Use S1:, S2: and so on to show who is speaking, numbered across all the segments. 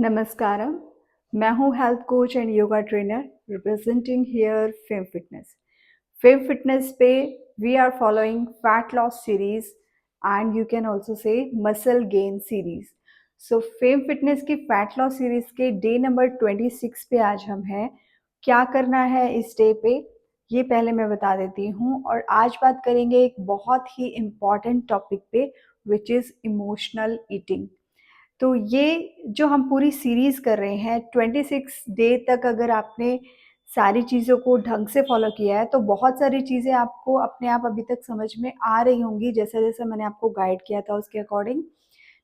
S1: नमस्कारम। मैं हूँ health coach and yoga trainer representing here Fame Fitness. Fame Fitness पे we are following fat loss series and you can also say muscle gain series. So Fame Fitness की fat loss series के day number 26 पे आज हम हैं। क्या करना है इस डे पे ये पहले मैं बता देती हूँ, और आज बात करेंगे एक बहुत ही इम्पॉर्टेंट टॉपिक पे विच इज़ इमोशनल ईटिंग। तो ये जो हम पूरी सीरीज़ कर रहे हैं 26 डे तक, अगर आपने सारी चीज़ों को ढंग से फॉलो किया है तो बहुत सारी चीज़ें आपको अपने आप अभी तक समझ में आ रही होंगी, जैसे-जैसे मैंने आपको गाइड किया था उसके अकॉर्डिंग।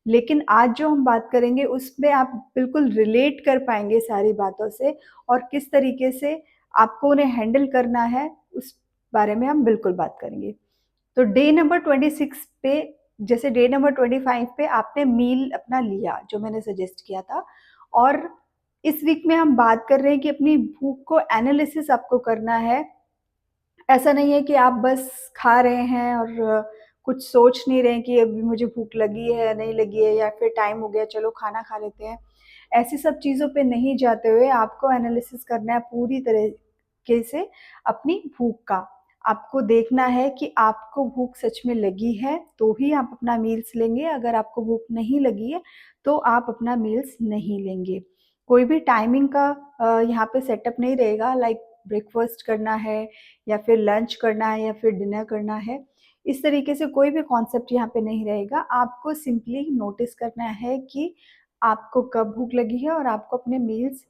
S1: लेकिन आज जो हम बात करेंगे उसमें आप बिल्कुल रिलेट कर पाएँगे सारी बातों से, और किस तरीके से आपको उन्हें हैंडल करना है उस बारे में हम बिल्कुल बात करेंगे। तो डे नंबर 26 पे, जैसे डे नंबर 25 पे आपने मील अपना लिया जो मैंने सजेस्ट किया था, और इस वीक में हम बात कर रहे हैं कि अपनी भूख को एनालिसिस आपको करना है। ऐसा नहीं है कि आप बस खा रहे हैं और कुछ सोच नहीं रहे हैं कि अभी मुझे भूख लगी है, नहीं लगी है, या फिर टाइम हो गया चलो खाना खा लेते हैं। ऐसी सब चीज़ों पे नहीं जाते हुए आपको एनालिसिस करना है पूरी तरीके से अपनी भूख का। आपको देखना है कि आपको भूख सच में लगी है तो ही आप अपना मील्स लेंगे, अगर आपको भूख नहीं लगी है तो आप अपना मील्स नहीं लेंगे। कोई भी टाइमिंग का यहाँ पे सेटअप नहीं रहेगा, लाइक ब्रेकफ़ास्ट करना है या फिर लंच करना है या फिर डिनर करना है। इस तरीके से कोई भी कॉन्सेप्ट यहाँ पे नहीं रहेगा। आपको सिंपली नोटिस करना है कि आपको कब भूख लगी है और आपको अपने मील्स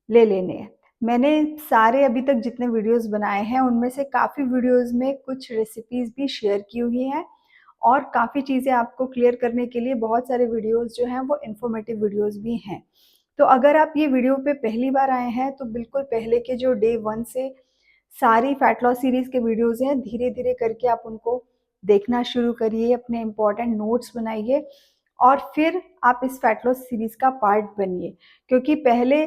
S1: ले लेने हैं। मैंने सारे अभी तक जितने वीडियोज़ बनाए हैं उनमें से काफ़ी वीडियोज़ में कुछ रेसिपीज़ भी शेयर की हुई हैं, और काफ़ी चीज़ें आपको क्लियर करने के लिए बहुत सारे वीडियोज़ जो हैं वो इन्फॉर्मेटिव वीडियोज़ भी हैं। तो अगर आप ये वीडियो पे पहली बार आए हैं तो बिल्कुल पहले के जो डे 1 से सारी फैट लॉस सीरीज़ के वीडियोज़ हैं, धीरे-धीरे करके आप उनको देखना शुरू करिए, अपने इम्पोर्टेंट नोट्स बनाइए और फिर आप इस फैट लॉस सीरीज़ का पार्ट बनिए। क्योंकि पहले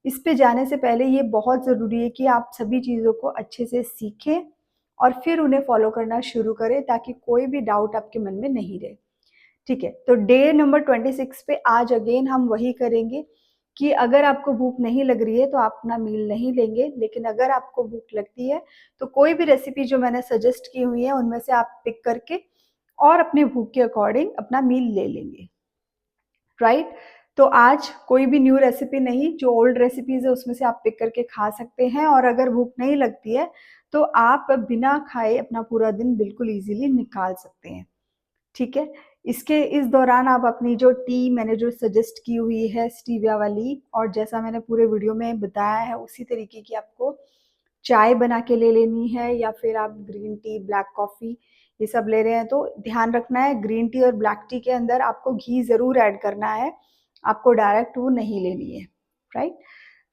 S1: इस पे जाने से पहले ये बहुत ज़रूरी है कि आप सभी चीज़ों को अच्छे से सीखें और फिर उन्हें फ़ॉलो करना शुरू करें, ताकि कोई भी डाउट आपके मन में नहीं रहे। ठीक है, तो डे नंबर 26 पे आज अगेन हम वही करेंगे कि अगर आपको भूख नहीं लग रही है तो आप अपना मील नहीं लेंगे, लेकिन अगर आपको भूख लगती है तो कोई भी रेसिपी जो मैंने सजेस्ट की हुई है उनमें से आप पिक करके और अपने भूख के अकॉर्डिंग अपना मील ले लेंगे, राइट? तो आज कोई भी न्यू रेसिपी नहीं, जो ओल्ड रेसिपीज़ है उसमें से आप पिक करके खा सकते हैं, और अगर भूख नहीं लगती है तो आप बिना खाए अपना पूरा दिन बिल्कुल ईज़िली निकाल सकते हैं। ठीक है? इस दौरान आप अपनी जो टी मैंने जो सजेस्ट की हुई है स्टीविया वाली, और जैसा मैंने पूरे वीडियो में बताया है उसी तरीके की आपको चाय बना के ले लेनी है, या फिर आप ग्रीन टी, ब्लैक कॉफ़ी ये सब ले रहे हैं तो ध्यान रखना है ग्रीन टी और ब्लैक टी के अंदर आपको घी ज़रूर ऐड करना है, आपको डायरेक्ट वो नहीं लेनी है, राइट?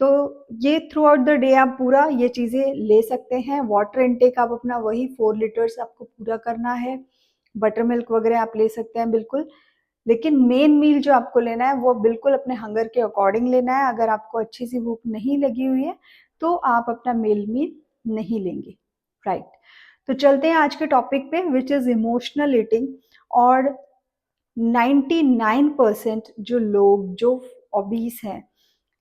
S1: तो ये थ्रू आउट द डे आप पूरा ये चीज़ें ले सकते हैं। वाटर इनटेक आप अपना वही 4 लीटर्स आपको पूरा करना है। बटर मिल्क वगैरह आप ले सकते हैं बिल्कुल, लेकिन मेन मील जो आपको लेना है वो बिल्कुल अपने हंगर के अकॉर्डिंग लेना है। अगर आपको अच्छी सी भूख नहीं लगी हुई है तो आप अपना मील नहीं लेंगे, राइट? तो चलते हैं आज के टॉपिक पे विच इज़ इमोशनल ईटिंग। और 99% जो लोग जो ओबीस हैं,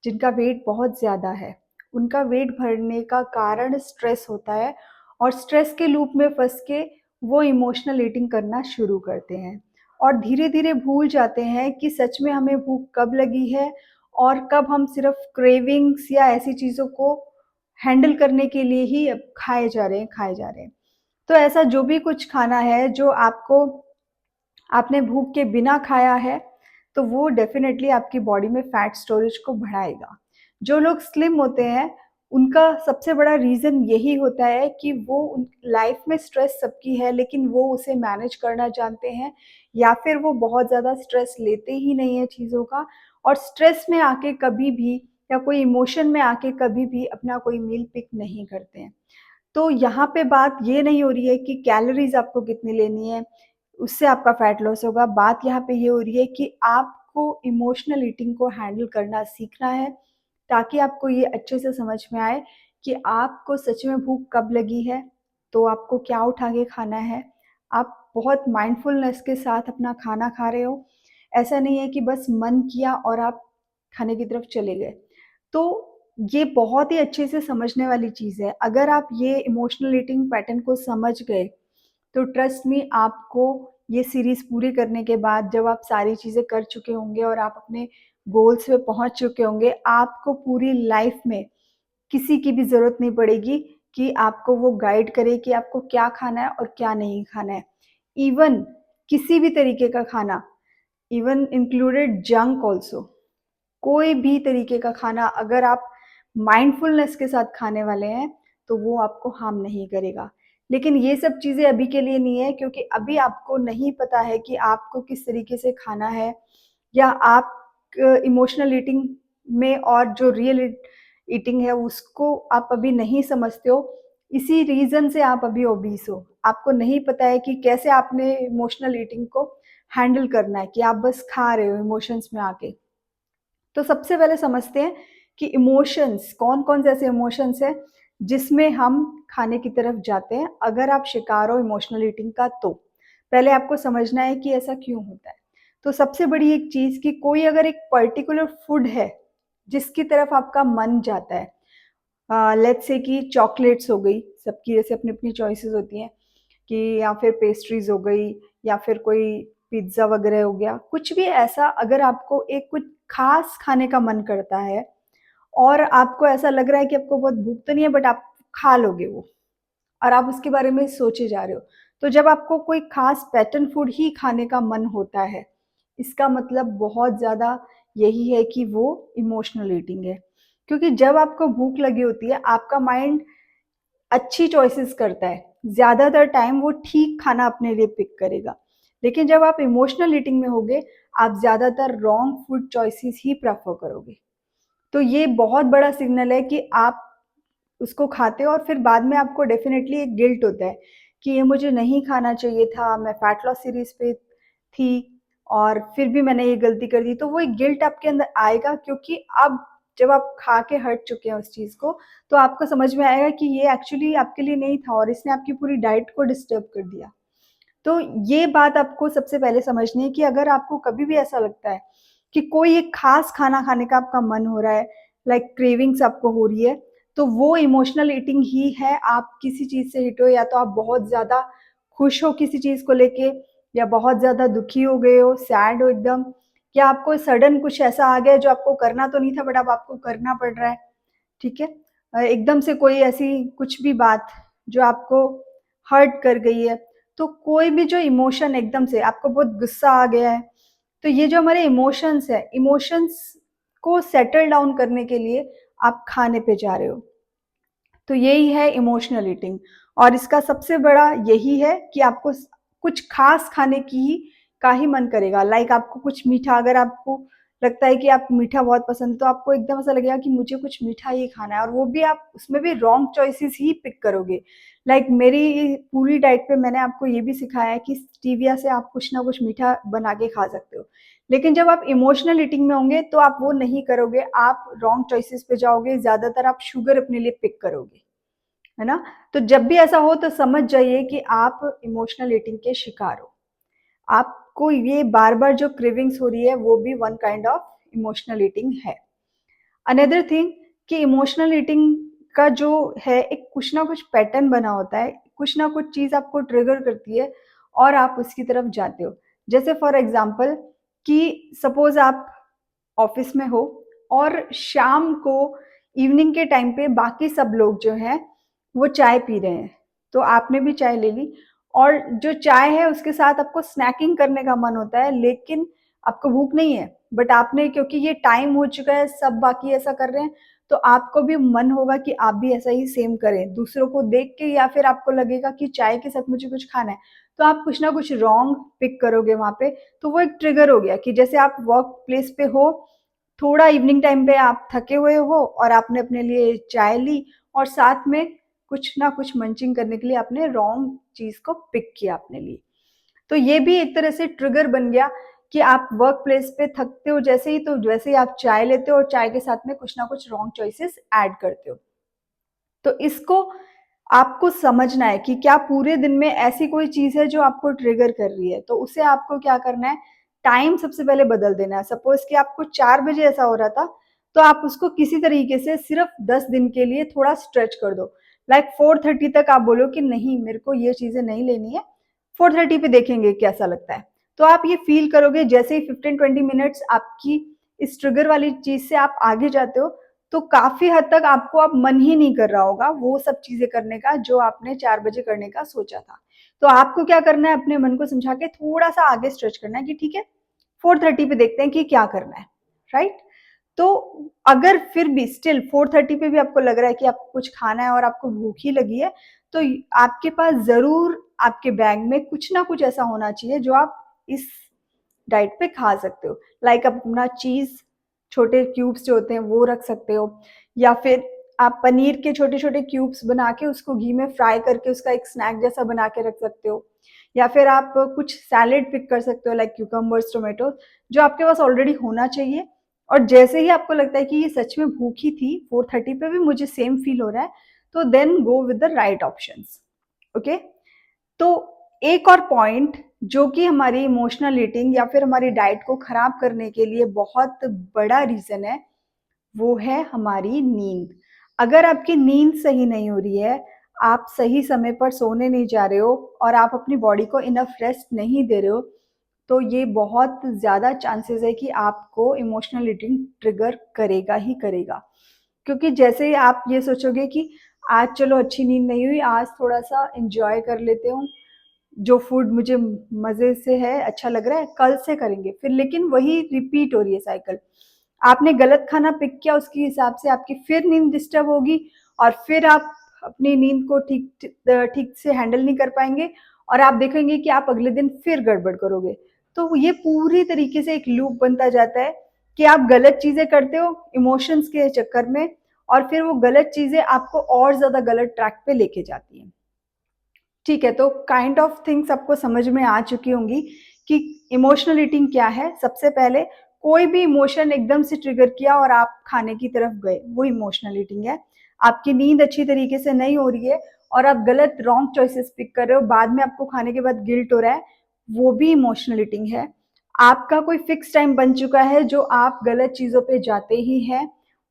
S1: जिनका वेट बहुत ज़्यादा है, उनका वेट बढ़ने का कारण स्ट्रेस होता है, और स्ट्रेस के लूप में फँस के वो इमोशनल ईटिंग करना शुरू करते हैं और धीरे-धीरे भूल जाते हैं कि सच में हमें भूख कब लगी है और कब हम सिर्फ़ क्रेविंग्स या ऐसी चीज़ों को हैंडल करने के लिए ही अब खाए जा रहे हैं, खाए जा रहे हैं। तो ऐसा जो भी कुछ खाना है जो आपने भूख के बिना खाया है, तो वो डेफ़िनेटली आपकी बॉडी में फैट स्टोरेज को बढ़ाएगा। जो लोग स्लिम होते हैं, उनका सबसे बड़ा रीज़न यही होता है कि वो उन लाइफ़ में स्ट्रेस सबकी है, लेकिन वो उसे मैनेज करना जानते हैं, या फिर वो बहुत ज़्यादा स्ट्रेस लेते ही नहीं हैं चीज़ों का, और स्ट्रेस में आके कभी भी या कोई इमोशन में आके कभी भी अपना कोई मील पिक नहीं करते हैं। तो यहाँ पे बात ये नहीं हो रही है कि कैलोरीज़ आपको कितनी लेनी है, उससे आपका फैट लॉस होगा। बात यहाँ पे ये हो रही है कि आपको इमोशनल ईटिंग को हैंडल करना सीखना है, ताकि आपको ये अच्छे से समझ में आए कि आपको सच में भूख कब लगी है, तो आपको क्या उठा के खाना है। आप बहुत माइंडफुलनेस के साथ अपना खाना खा रहे हो। ऐसा नहीं है कि बस मन किया और आप खाने की तरफ चले गए। तो ये बहुत ही अच्छे से समझने वाली चीज़ है। अगर आप ये इमोशनल ईटिंग पैटर्न को समझ गए, तो ट्रस्ट मी आपको ये सीरीज़ पूरी करने के बाद जब आप सारी चीज़ें कर चुके होंगे और आप अपने गोल्स पे पहुँच चुके होंगे, आपको पूरी लाइफ़ में किसी की भी ज़रूरत नहीं पड़ेगी कि आपको वो गाइड करे कि आपको क्या खाना है और क्या नहीं खाना है। इवन किसी भी तरीके का खाना, इवन इंक्लूडेड जंक ऑल्सो, कोई भी तरीके का खाना अगर आप माइंडफुलनेस के साथ खाने वाले हैं, तो वो आपको हार्म नहीं करेगा। लेकिन ये सब चीज़ें अभी के लिए नहीं है, क्योंकि अभी आपको नहीं पता है कि आपको किस तरीके से खाना है, या आप इमोशनल ईटिंग में और जो रियल ईटिंग है उसको आप अभी नहीं समझते हो। इसी रीज़न से आप अभी ओबीस हो। आपको नहीं पता है कि कैसे आपने इमोशनल ईटिंग को हैंडल करना है, कि आप बस खा रहे हो इमोशंस में आके। तो सबसे पहले समझते हैं कि इमोशंस कौन-कौन से ऐसे इमोशंस हैं जिसमें हम खाने की तरफ जाते हैं। अगर आप शिकार हो इमोशनल ईटिंग का, तो पहले आपको समझना है कि ऐसा क्यों होता है। तो सबसे बड़ी एक चीज़ कि कोई अगर एक पर्टिकुलर फूड है जिसकी तरफ आपका मन जाता है, लेट्स से कि चॉकलेट्स हो गई, सबकी जैसे अपनी-अपनी चॉइसेस होती हैं, कि या फिर पेस्ट्रीज़ हो गई, या फिर कोई पिज़्ज़ा वगैरह हो गया, कुछ भी ऐसा अगर आपको एक कुछ ख़ास खाने का मन करता है और आपको ऐसा लग रहा है कि आपको बहुत भूख तो नहीं है बट आप खा लोगे वो, और आप उसके बारे में सोचे जा रहे हो। तो जब आपको कोई ख़ास पैटर्न फूड ही खाने का मन होता है, इसका मतलब बहुत ज़्यादा यही है कि वो इमोशनल ईटिंग है। क्योंकि जब आपको भूख लगी होती है, आपका माइंड अच्छी चॉइसेस करता है। ज़्यादातर टाइम वो ठीक खाना अपने लिए पिक करेगा। लेकिन जब आप इमोशनल ईटिंग में होगे, आप ज़्यादातर रॉन्ग फूड चॉइसेस ही प्रेफ़र करोगे। तो ये बहुत बड़ा सिग्नल है कि आप उसको खाते हो और फिर बाद में आपको डेफ़िनेटली एक गिल्ट होता है कि ये मुझे नहीं खाना चाहिए था, मैं फैट लॉस सीरीज़ पे थी और फिर भी मैंने ये गलती कर दी। तो वो एक गिल्ट आपके अंदर आएगा, क्योंकि अब जब आप खा के हट चुके हैं उस चीज़ को, तो आपको समझ में आएगा कि ये एक्चुअली आपके लिए नहीं था और इसने आपकी पूरी डाइट को डिस्टर्ब कर दिया। तो ये बात आपको सबसे पहले समझनी है कि अगर आपको कभी भी ऐसा लगता है कि कोई एक खास खाना खाने का आपका मन हो रहा है, लाइक क्रेविंग्स आपको हो रही है, तो वो इमोशनल ईटिंग ही है। आप किसी चीज़ से हिट हो, या तो आप बहुत ज़्यादा खुश हो किसी चीज़ को लेके, या बहुत ज़्यादा दुखी हो गए हो, सैड हो एकदम, या आपको सडन कुछ ऐसा आ गया जो आपको करना तो नहीं था बट अब आपको करना पड़ रहा है, ठीक है? एकदम से कोई ऐसी कुछ भी बात जो आपको हर्ट कर गई है, तो कोई भी जो इमोशन एकदम से आपको बहुत गुस्सा आ गया है, तो ये जो हमारे इमोशंस हैं, इमोशंस को सेटल डाउन करने के लिए आप खाने पे जा रहे हो। तो यही है इमोशनल ईटिंग, और इसका सबसे बड़ा यही है कि आपको कुछ खास खाने की ही का ही मन करेगा। लाइक आपको कुछ मीठा, अगर आपको लगता है कि आप मीठा बहुत पसंद है, तो आपको एकदम ऐसा लगेगा कि मुझे कुछ मीठा ही खाना है, और वो भी आप उसमें भी रॉन्ग चॉइसेस ही पिक करोगे। लाइक मेरी पूरी डाइट पे मैंने आपको ये भी सिखाया है कि स्टीविया से आप कुछ ना कुछ मीठा बना के खा सकते हो। लेकिन जब आप इमोशनल ईटिंग में होंगे तो आप वो नहीं करोगे, आप रॉन्ग चॉइसेस पे जाओगे, ज़्यादातर आप शुगर अपने लिए पिक करोगे। है ना? तो जब भी ऐसा हो तो समझ जाइए कि आप इमोशनल ईटिंग के शिकार हो। आपको ये बार-बार जो क्रेविंग्स हो रही है वो भी one kind of emotional eating है। अनदर थिंग कि इमोशनल ईटिंग का जो है एक कुछ ना कुछ पैटर्न बना होता है, कुछ ना कुछ चीज़ आपको ट्रिगर करती है और आप उसकी तरफ जाते हो। जैसे फॉर एग्ज़ाम्पल कि सपोज़ आप ऑफ़िस में हो और शाम को इवनिंग के टाइम पे बाकी सब लोग जो हैं, वो चाय पी रहे हैं। तो आपने भी चाय ले ली, और जो चाय है उसके साथ आपको स्नैकिंग करने का मन होता है, लेकिन आपको भूख नहीं है। बट आपने, क्योंकि ये टाइम हो चुका है, सब बाकी ऐसा कर रहे हैं, तो आपको भी मन होगा कि आप भी ऐसा ही सेम करें। दूसरों को देख के, या फिर आपको लगेगा कि चाय के साथ मुझे कुछ खाना है, तो आप कुछ ना कुछ रॉन्ग पिक करोगे वहाँ पे। तो वो एक ट्रिगर हो गया कि जैसे आप वर्क प्लेस पे हो, थोड़ा इवनिंग टाइम पे आप थके हुए हो और आपने अपने लिए चाय ली, और साथ में कुछ ना कुछ मंचिंग करने के लिए आपने रॉन्ग चीज़ को पिक किया अपने लिए। तो ये भी एक तरह से ट्रिगर बन गया कि आप वर्क प्लेस पे थकते हो जैसे ही, तो वैसे ही आप चाय लेते हो और चाय के साथ में कुछ ना कुछ रॉन्ग चॉइसेस ऐड करते हो। तो इसको आपको समझना है कि क्या पूरे दिन में ऐसी कोई चीज़ है जो आपको ट्रिगर कर रही है, तो उसे आपको क्या करना है, टाइम सबसे पहले बदल देना है। सपोज कि आपको 4 बजे ऐसा हो रहा था, तो आप उसको किसी तरीके से सिर्फ 10 दिन के लिए थोड़ा स्ट्रेच कर दो। लाइक 4:30 तक आप बोलो कि नहीं, मेरे को ये चीजें नहीं लेनी है, 4:30 पे देखेंगे कैसा लगता है। तो आप ये फील करोगे जैसे ही 15-20 मिनट्स आपकी इस ट्रिगर वाली चीज से आप आगे जाते हो, तो काफी हद तक आपको अब मन ही नहीं कर रहा होगा वो सब चीजें करने का जो आपने 4 बजे करने का सोचा था। तो आपको क्या करना है, अपने मन को समझा के थोड़ा सा आगे स्ट्रेच करना है कि ठीक है, 4:30 पे देखते हैं कि क्या करना है, राइट। तो अगर फिर भी स्टिल 4:30 पे भी आपको लग रहा है कि आपको कुछ खाना है और आपको भूख ही लगी है, तो आपके पास जरूर आपके बैग में कुछ ना कुछ ऐसा होना चाहिए जो आप इस डाइट पे खा सकते हो। लाइक आप अपना चीज, छोटे क्यूब्स जो होते हैं वो रख सकते हो, या फिर आप पनीर के छोटे छोटे क्यूब्स बना के उसको घी में फ्राई करके उसका एक स्नैक जैसा बना के रख सकते हो, या फिर आप कुछ सैलेड पिक कर सकते हो लाइक क्यूकम्बर्स, टोमेटो, जो आपके पास ऑलरेडी होना चाहिए। और जैसे ही आपको लगता है कि ये सच में भूखी थी, 4:30 पे भी मुझे सेम फील हो रहा है, तो then go with the right options. Okay. तो एक और पॉइंट जो कि हमारी इमोशनल ईटिंग या फिर हमारी डाइट को खराब करने के लिए बहुत बड़ा रीजन है, वो है हमारी नींद। अगर आपकी नींद सही नहीं हो रही है, आप सही समय पर सोने नहीं जा रहे हो और आप अपनी बॉडी को इनफ रेस्ट नहीं दे रहे हो, तो ये बहुत ज़्यादा चांसेस है कि आपको इमोशनल ईटिंग ट्रिगर करेगा ही करेगा। क्योंकि जैसे ही आप ये सोचोगे कि आज चलो अच्छी नींद नहीं हुई, आज थोड़ा सा एंजॉय कर लेते हूँ, जो फूड मुझे मज़े से है, अच्छा लग रहा है, कल से करेंगे फिर, लेकिन वही रिपीट हो रही है साइकिल। आपने गलत खाना पिक किया, उसके हिसाब से आपकी फिर नींद डिस्टर्ब होगी, और फिर आप अपनी नींद को ठीक ठीक से हैंडल नहीं कर पाएंगे, और आप देखेंगे कि आप अगले दिन फिर गड़बड़ करोगे। तो ये पूरी तरीके से एक लूप बनता जाता है कि आप गलत चीजें करते हो इमोशंस के चक्कर में, और फिर वो गलत चीजें आपको और ज्यादा गलत ट्रैक पे लेके जाती हैं। ठीक है, तो काइंड ऑफ थिंग्स आपको समझ में आ चुकी होंगी कि इमोशनल ईटिंग क्या है। सबसे पहले, कोई भी इमोशन एकदम से ट्रिगर किया और आप खाने की तरफ गए, वो इमोशनल ईटिंग है। आपकी नींद अच्छी तरीके से नहीं हो रही है और आप गलत रॉन्ग चॉइसेस पिक कर रहे हो, बाद में आपको खाने के बाद गिल्ट हो रहा है, वो भी इमोशनल ईटिंग है। आपका कोई फिक्स टाइम बन चुका है जो आप गलत चीजों पे जाते ही हैं,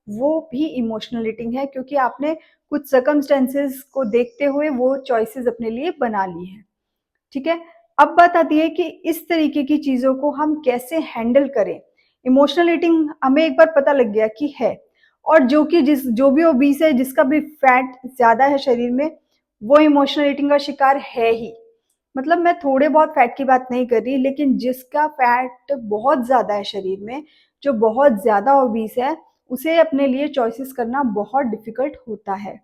S1: वो भी इमोशनल ईटिंग है, क्योंकि आपने कुछ सर्कमस्टेंसेस को देखते हुए वो चॉइसेस अपने लिए बना ली है। ठीक है। अब बात आती है कि इस तरीके की चीजों को हम कैसे हैंडल करें। इमोशनल ईटिंग हमें एक बार पता लग गया कि है, और जो भी ओबीस है, जिसका भी फैट ज्यादा है शरीर में, वो इमोशनल ईटिंग का शिकार है ही। मतलब मैं थोड़े बहुत फैट की बात नहीं कर रही, लेकिन जिसका फैट बहुत ज्यादा है शरीर में, जो बहुत ज्यादा ओबीस है, उसे अपने लिए चॉइसेस करना बहुत डिफिकल्ट होता है।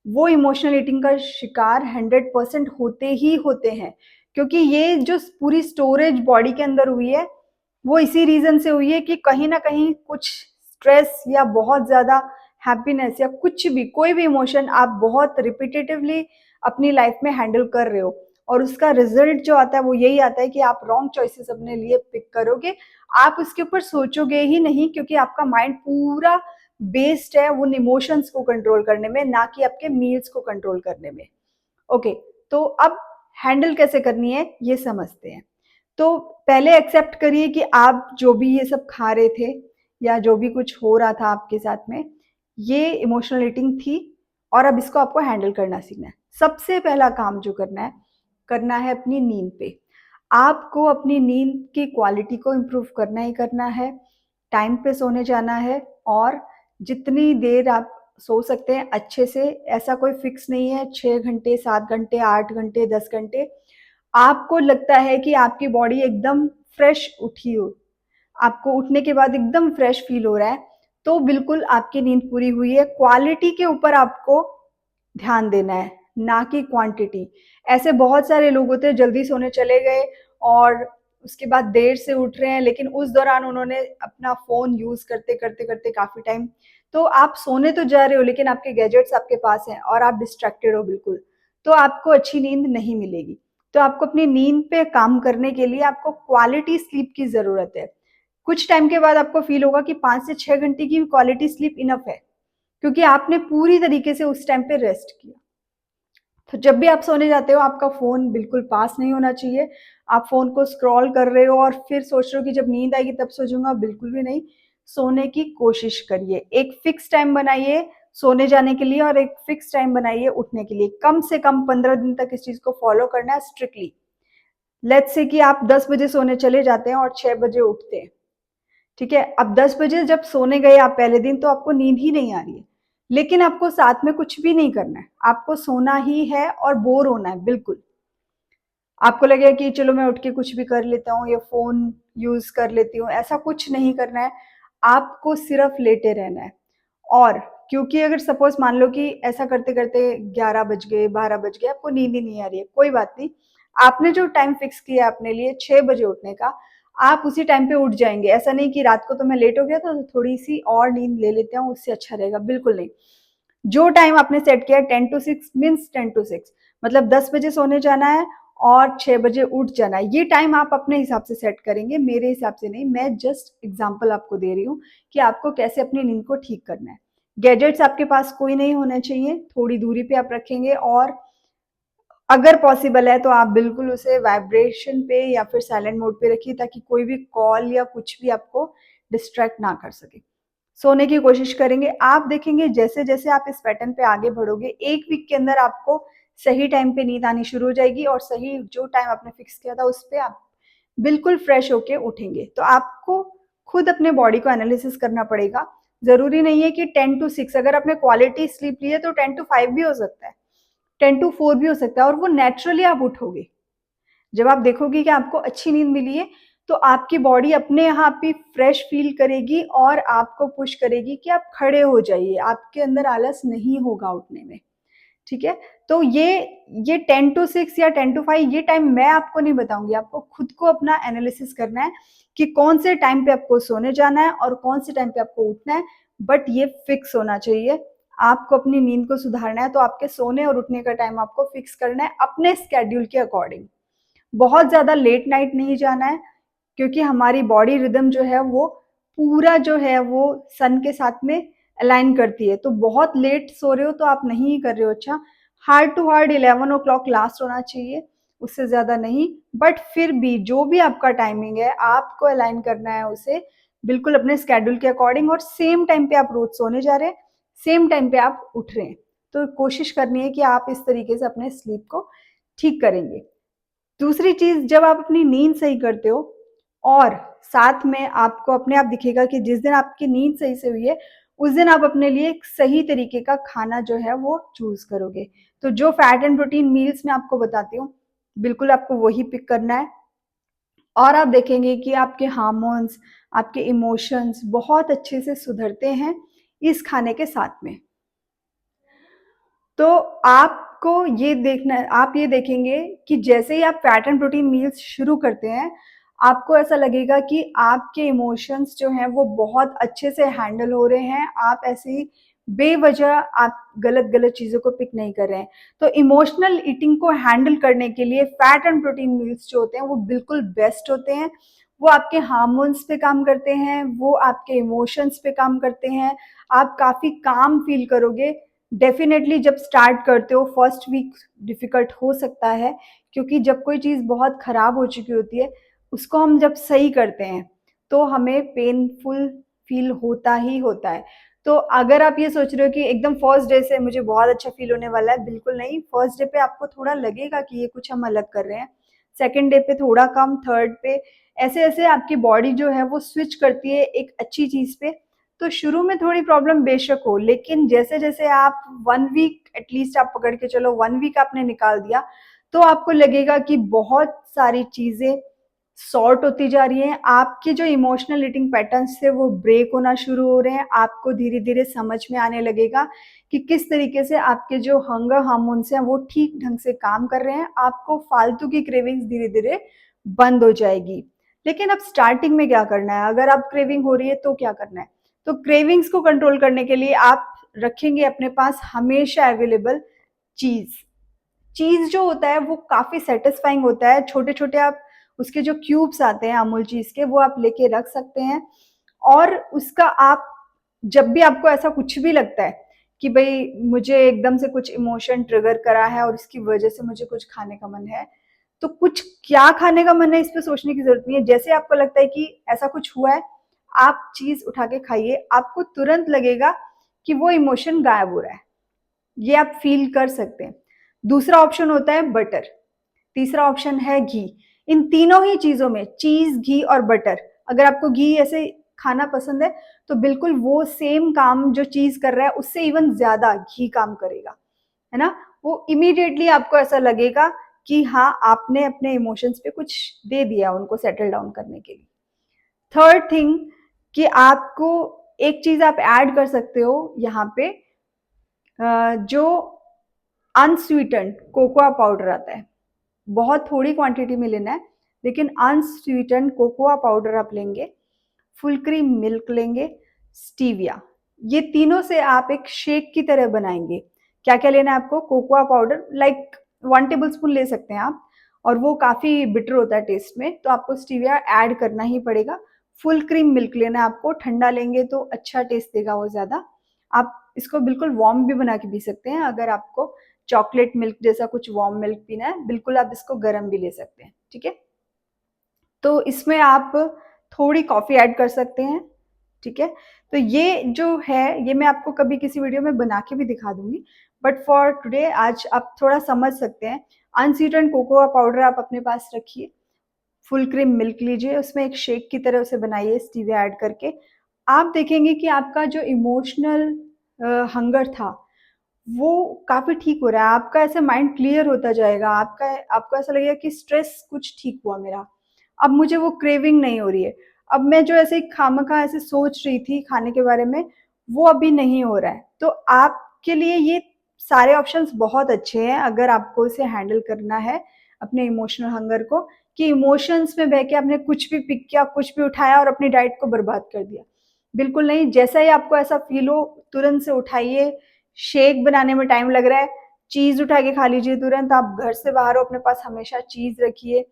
S1: वो इमोशनल ईटिंग का शिकार 100% होते ही होते हैं, क्योंकि ये जो पूरी स्टोरेज बॉडी के अंदर हुई है, वो इसी रीजन से हुई है कि कहीं ना कहीं कुछ स्ट्रेस या बहुत ज्यादा हैप्पीनेस या कुछ भी, कोई भी इमोशन आप बहुत रिपीटेटिवली अपनी लाइफ में हैंडल कर रहे हो, और उसका रिजल्ट जो आता है वो यही आता है कि आप रॉन्ग चॉइसेस अपने लिए पिक करोगे। आप उसके ऊपर सोचोगे ही नहीं, क्योंकि आपका माइंड पूरा बेस्ड है उन इमोशंस को कंट्रोल करने में, ना कि आपके मील्स को कंट्रोल करने में। ओके। तो अब हैंडल कैसे करनी है ये समझते हैं। तो पहले एक्सेप्ट करिए कि आप जो भी ये सब खा रहे थे या जो भी कुछ हो रहा था आपके साथ में, ये इमोशनल ईटिंग थी, और अब इसको आपको हैंडल करना सीखना है। सबसे पहला काम जो करना है अपनी नींद पे। आपको अपनी नींद की क्वालिटी को इम्प्रूव करना ही करना है। टाइम पे सोने जाना है, और जितनी देर आप सो सकते हैं अच्छे से, ऐसा कोई फिक्स नहीं है 6 घंटे, 7 घंटे, 8 घंटे, 10 घंटे। आपको लगता है कि आपकी बॉडी एकदम फ्रेश उठी हो, आपको उठने के बाद एकदम फ्रेश फील हो रहा है, तो बिल्कुल आपकी नींद पूरी हुई है। क्वालिटी के ऊपर आपको ध्यान देना है, ना कि क्वांटिटी। ऐसे बहुत सारे लोग होते हैं, जल्दी सोने चले गए और उसके बाद देर से उठ रहे हैं, लेकिन उस दौरान उन्होंने अपना फोन यूज करते करते करते काफी टाइम, तो आप सोने तो जा रहे हो लेकिन आपके गैजेट्स आपके पास हैं और आप डिस्ट्रैक्टेड हो बिल्कुल, तो आपको अच्छी नींद नहीं मिलेगी। तो आपको अपनी नींद पे काम करने के लिए आपको क्वालिटी स्लीप की जरूरत है। कुछ टाइम के बाद आपको फील होगा कि 5 से 6 घंटे की क्वालिटी स्लीप इनफ है, क्योंकि आपने पूरी तरीके से उस टाइम पे रेस्ट किया। तो जब भी आप सोने जाते हो आपका फ़ोन बिल्कुल पास नहीं होना चाहिए। आप फ़ोन को स्क्रॉल कर रहे हो और फिर सोच रहे हो कि जब नींद आएगी तब सो जाऊँगा, बिल्कुल भी नहीं। सोने की कोशिश करिए। एक फ़िक्स टाइम बनाइए सोने जाने के लिए और एक फ़िक्स टाइम बनाइए उठने के लिए। कम से कम 15 दिन तक इस चीज़ को फ़ॉलो करना है स्ट्रिक्टली। लेट्स से कि आप 10 बजे सोने चले जाते हैं और 6 बजे उठते हैं। ठीक है? अब 10 बजे जब सोने गए आप पहले दिन तो आपको नींद ही नहीं आ रही है। लेकिन आपको साथ में कुछ भी नहीं करना है। आपको सोना ही है और बोर होना है बिल्कुल। आपको लगेगा कि चलो मैं उठ के कुछ भी कर लेता हूँ या फ़ोन यूज़ कर लेती हूँ, ऐसा कुछ नहीं करना है। आपको सिर्फ़ लेटे रहना है। और क्योंकि अगर सपोज़ मान लो कि ऐसा करते-करते 11 बज गए, 12 बज गए, आपको नींद ही नहीं आ रही है, कोई बात नहीं। आपने जो टाइम फ़िक्स किया है अपने लिए 6 बजे उठने का, आप उसी टाइम पे उठ जाएँगे। ऐसा नहीं कि रात को तो मैं लेट हो गया तो थोड़ी-सी और नींद ले लेता हूँ, उससे अच्छा रहेगा, बिल्कुल नहीं। जो टाइम आपने सेट किया है 10 टू 6 मीन्स 10 टू 6 मतलब 10 बजे सोने जाना है और 6 बजे उठ जाना है। ये टाइम आप अपने हिसाब से सेट करेंगे, मेरे हिसाब से नहीं। मैं जस्ट एग्ज़ाम्पल आपको दे रही हूँ कि आपको कैसे अपनी नींद को ठीक करना है। गैजेट्स आपके पास कोई नहीं होना चाहिए, थोड़ी दूरी पे आप रखेंगे और अगर पॉसिबल है तो आप बिल्कुल उसे वाइब्रेशन पे या फिर साइलेंट मोड पे रखिए ताकि कोई भी कॉल या कुछ भी आपको डिस्ट्रैक्ट ना कर सके। सोने की कोशिश करेंगे, आप देखेंगे जैसे-जैसे आप इस पैटर्न पे आगे बढ़ोगे, 1 वीक के अंदर आपको सही टाइम पे नींद आनी शुरू हो जाएगी और सही जो टाइम आपने फिक्स किया था उस पे आप बिल्कुल फ्रेश होके उठेंगे। तो आपको खुद अपने बॉडी को एनालिसिस करना पड़ेगा। ज़रूरी नहीं है कि 10 टू 6 अगर आपने क्वालिटी स्लीप ली है तो 10 टू 5 भी हो सकता है, 10 टू 4 भी हो सकता है और वो नेचुरली आप उठोगे। जब आप देखोगे कि आपको अच्छी नींद मिली है, तो आपकी बॉडी अपने आप ही फ्रेश फ़ील करेगी और आपको पुश करेगी कि आप खड़े हो जाइए, आपके अंदर आलस नहीं होगा उठने में, ठीक है? तो ये 10 टू 6 या 10 टू 5 ये टाइम मैं आपको नहीं बताऊँगी, आपको खुद को अपना एनालिसिस करना है कि कौन से टाइम पे आपको सोने जाना है और कौन से टाइम पे आपको उठना है, बट ये फिक्स होना चाहिए। आपको अपनी नींद को सुधारना है, तो आपके सोने और उठने का टाइम आपको फिक्स करना है अपने शेड्यूल के अकॉर्डिंग। बहुत ज़्यादा लेट नाइट नहीं जाना है क्योंकि हमारी बॉडी रिदम जो है वो पूरा जो है वो सन के साथ में अलाइन करती है। तो बहुत लेट सो रहे हो तो आप नहीं कर रहे हो अच्छा। Hard to hard 11 o'clock last होना चाहिए, उससे ज़्यादा नहीं। बट फिर भी जो भी आपका टाइमिंग है आपको अलाइन करना है उसे बिल्कुल अपने शेड्यूल के अकॉर्डिंग और सेम टाइम पे आप रोज़ सोने जा रहे हैं, सेम टाइम पे आप उठ रहे हैं। तो कोशिश करनी है कि आप इस तरीके से अपने स्लीप को ठीक करेंगे। दूसरी चीज़ जब आप अपनी नींद सही करते हो और साथ में आपको अपने आप दिखेगा कि जिस दिन आपकी नींद सही से हुई है, उस दिन आप अपने लिए एक सही तरीके का खाना जो है वो चूज़ करोगे। तो जो फैट एंड प्रोटीन मील्स मैं आपको बताती हूँ, बिल्कुल आपको वही पिक करना है और आप देखेंगे कि आपके हार्मोन्स, आपके इमोशंस बहुत अच्छे से सुधरते हैं इस खाने के साथ में। तो आपको ये देखना है आप ये देखेंगे कि जैसे ही आप फैट एंड प्रोटीन मील्स शुरू करते हैं, आपको ऐसा लगेगा कि आपके इमोशंस जो हैं वो बहुत अच्छे से हैंडल हो रहे हैं। आप ऐसे ही बेवजह आप गलत-गलत चीज़ों को पिक नहीं कर रहे हैं। तो इमोशनल ईटिंग को हैंडल करने के लिए फैट एंड प्रोटीन मील्स जो होते हैं वो बिल्कुल बेस्ट होते हैं। वो आपके हार्मोन्स पे काम करते हैं, वो आपके इमोशंस पे काम करते हैं। आप काफ़ी काम फ़ील करोगे। डेफ़िनेटली जब स्टार्ट करते हो फर्स्ट वीक डिफ़िकल्ट हो सकता है क्योंकि जब कोई चीज़ बहुत ख़राब हो चुकी होती है, उसको हम जब सही करते हैं, तो हमें पेनफुल फ़ील होता ही होता है। तो अगर आप ये सोच रहे हो कि एकदम फर्स्ट डे से मुझे बहुत अच्छा फ़ील होने वाला है, बिल्कुल नहीं। फर्स्ट डे पे आपको थोड़ा लगेगा कि ये कुछ हम अलग कर रहे हैं। सेकंड डे पे थोड़ा कम, थर्ड पे ऐसे-ऐसे आपकी बॉडी जो है वो स्विच करती है एक अच्छी चीज़ पे तो शुरू में थोड़ी प्रॉब्लम बेशक हो, लेकिन जैसे-जैसे आप 1 वीक एटलीस्ट आप पकड़ के चलो 1 वीक आपने निकाल दिया, तो आपको लगेगा कि बहुत सारी चीज़ें सॉर्ट होती जा रही हैं। आपके जो इमोशनल ईटिंग पैटर्न्स थे वो ब्रेक होना शुरू हो रहे हैं। आपको धीरे-धीरे समझ में आने लगेगा कि किस तरीके से आपके जो हंगर हार्मोन्स हैं वो ठीक ढंग से काम कर रहे हैं। आपको फालतू की क्रेविंग्स धीरे-धीरे बंद हो जाएगी। लेकिन अब स्टार्टिंग में क्या करना है? अगर अब क्रेविंग हो रही है तो क्या करना है? तो क्रेविंग्स को कंट्रोल करने के लिए आप रखेंगे अपने पास हमेशा अवेलेबल चीज़। चीज़ जो होता है वो काफ़ी सैटिस्फाइंग होता है। छोटे-छोटे आप उसके जो क्यूब्स आते हैं अमूल चीज़ के वो आप लेके रख सकते हैं और उसका आप जब भी आपको ऐसा कुछ भी लगता है कि भाई मुझे एकदम से कुछ इमोशन ट्रिगर करा है और इसकी वजह से मुझे कुछ खाने का मन है, तो कुछ क्या खाने का मन है इस पे सोचने की जरूरत नहीं है। जैसे आपको लगता है कि ऐसा कुछ हुआ है, आप चीज उठा के खाइए, आपको तुरंत लगेगा कि वो इमोशन गायब हो रहा है, ये आप फील कर सकते हैं। दूसरा ऑप्शन होता है बटर, तीसरा ऑप्शन है घी। इन तीनों ही चीजों में, चीज, घी और बटर, अगर आपको घी ऐसे खाना पसंद है तो बिल्कुल वो सेम काम जो चीज कर रहा है उससे इवन ज्यादा घी काम करेगा, है ना। वो इमीडिएटली आपको ऐसा लगेगा कि हाँ, आपने अपने इमोशंस पे कुछ दे दिया उनको सेटल डाउन करने के लिए। थर्ड थिंग कि आपको एक चीज आप ऐड कर सकते हो यहाँ पे, जो अनस्वीटेंड कोकोआ पाउडर आता है। बहुत थोड़ी क्वांटिटी में लेना है, लेकिन अनस्वीटेंड कोकोआ पाउडर आप लेंगे, फुल क्रीम मिल्क लेंगे, स्टीविया, ये तीनों से आप एक शेक की तरह बनाएंगे। क्या क्या लेना है आपको? Cocoa powder like 1 table spoon ले सकते हैं आप, और वो काफ़ी बिटर होता है टेस्ट में, तो आपको स्टीविया ऐड करना ही पड़ेगा। फुल क्रीम मिल्क लेना है आपको, ठंडा लेंगे तो अच्छा टेस्ट देगा वो ज़्यादा। आप इसको बिल्कुल वार्म भी बना के पी सकते हैं, अगर आपको चॉकलेट मिल्क जैसा कुछ वार्म मिल्क पीना है, बिल्कुल आप इसको गर्म भी ले सकते हैं, ठीक है। तो इसमें आप थोड़ी कॉफ़ी ऐड कर सकते हैं, ठीक है। तो ये जो है, ये मैं आपको कभी किसी वीडियो में बना के भी दिखा दूंगी, बट फॉर टुडे आज आप थोड़ा समझ सकते हैं। अनस्वीटेंड कोकोआ पाउडर आप अपने पास रखिए, फुल क्रीम मिल्क लीजिए, उसमें एक शेक की तरह उसे बनाइए स्टीविया ऐड करके। आप देखेंगे कि आपका जो इमोशनल हंगर था वो काफ़ी ठीक हो रहा है, आपका ऐसे माइंड क्लियर होता जाएगा, आपको ऐसा लगेगा कि स्ट्रेस कुछ ठीक हुआ मेरा, अब मुझे वो क्रेविंग नहीं हो रही है, अब मैं जो ऐसे खामखा ऐसे सोच रही थी खाने के बारे में, वो अभी नहीं हो रहा है। तो आपके लिए ये सारे ऑप्शंस बहुत अच्छे हैं अगर आपको इसे हैंडल करना है, अपने इमोशनल हंगर को, कि इमोशंस में बह के आपने कुछ भी पिक किया, कुछ भी उठाया और अपनी डाइट को बर्बाद कर दिया। बिल्कुल नहीं, जैसा ही आपको ऐसा फील हो तुरंत से उठाइए। शेक बनाने में टाइम लग रहा है, चीज़ उठा के खा लीजिए तुरंत। आप घर से बाहर हो, अपने पास हमेशा चीज़ रखिए,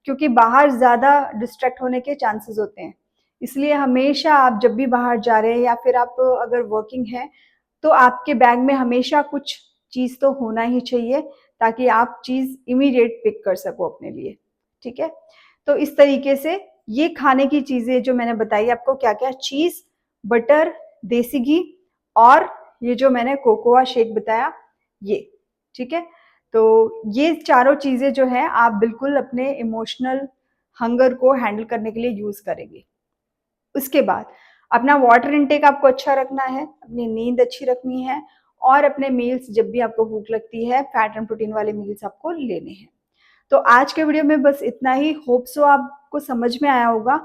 S1: क्योंकि बाहर ज़्यादा डिस्ट्रैक्ट होने के चांसेस होते हैं। इसलिए हमेशा आप जब भी बाहर जा रहे हैं या फिर आप अगर वर्किंग हैं, तो आपके बैग में हमेशा कुछ चीज़ तो होना ही चाहिए, ताकि आप चीज़ इमीडिएट पिक कर सको अपने लिए, ठीक है। तो इस तरीके से ये खाने की चीज़ें जो मैंने बताई आपको, क्या-क्या, चीज़, बटर, देसी घी और ये जो मैंने कोकोआ शेक बताया, ये, ठीक है। तो ये चारों चीज़ें जो हैं आप बिल्कुल अपने इमोशनल हंगर को हैंडल करने के लिए यूज़ करेंगे। उसके बाद अपना वाटर इनटेक आपको अच्छा रखना है, अपनी नींद अच्छी रखनी है, और अपने मील्स जब भी आपको भूख लगती है, फैट एंड प्रोटीन वाले मील्स आपको लेने हैं। तो आज के वीडियो में बस इतना ही। होप सो आपको समझ में आया होगा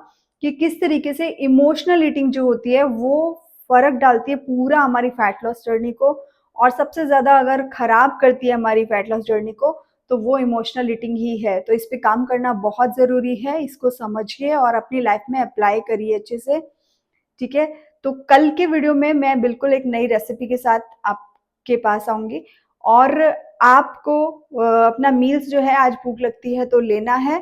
S1: कि किस तरीके से इमोशनल ईटिंग जो होती है वो फर्क डालती है पूरा हमारी फैट लॉस जर्नी को, और सबसे ज्यादा अगर खराब करती है हमारी फैट लॉस जर्नी को, तो वो इमोशनल ईटिंग ही है। तो इस पे काम करना बहुत जरूरी है, इसको समझिए और अपनी लाइफ में अप्लाई करिए अच्छे से, ठीक है। तो कल के वीडियो में मैं बिल्कुल एक नई रेसिपी के साथ आपके पास आऊंगी, और आपको अपना मील्स जो है, आज भूख लगती है तो लेना है,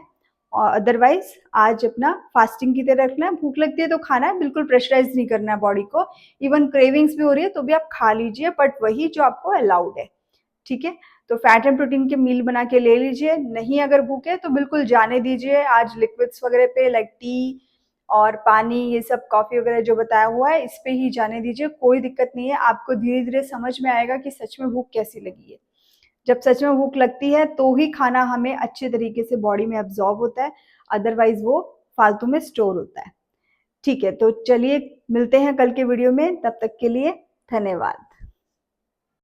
S1: और अदरवाइज आज अपना फास्टिंग की तरह रखना है। भूख लगती है तो खाना है, बिल्कुल प्रेशराइज नहीं करना है बॉडी को। इवन क्रेविंग्स भी हो रही है तो भी आप खा लीजिए, बट वही जो आपको अलाउड है, ठीक है। तो फैट एंड प्रोटीन के मील बना के ले लीजिए। नहीं अगर भूखे तो बिल्कुल जाने दीजिए, आज लिक्विड्स वगैरह पे लाइक टी और पानी, ये सब कॉफी वगैरह जो बताया हुआ है, इस पे ही जाने दीजिए, कोई दिक्कत नहीं है। आपको धीरे धीरे समझ में आएगा कि सच में भूख कैसी लगी है। जब सच में भूख लगती है तो ही खाना हमें अच्छे तरीके से बॉडी में अब्जॉर्ब होता है, अदरवाइज वो फालतू में स्टोर होता है, ठीक है। तो चलिए मिलते हैं कल के वीडियो में, तब तक के लिए धन्यवाद।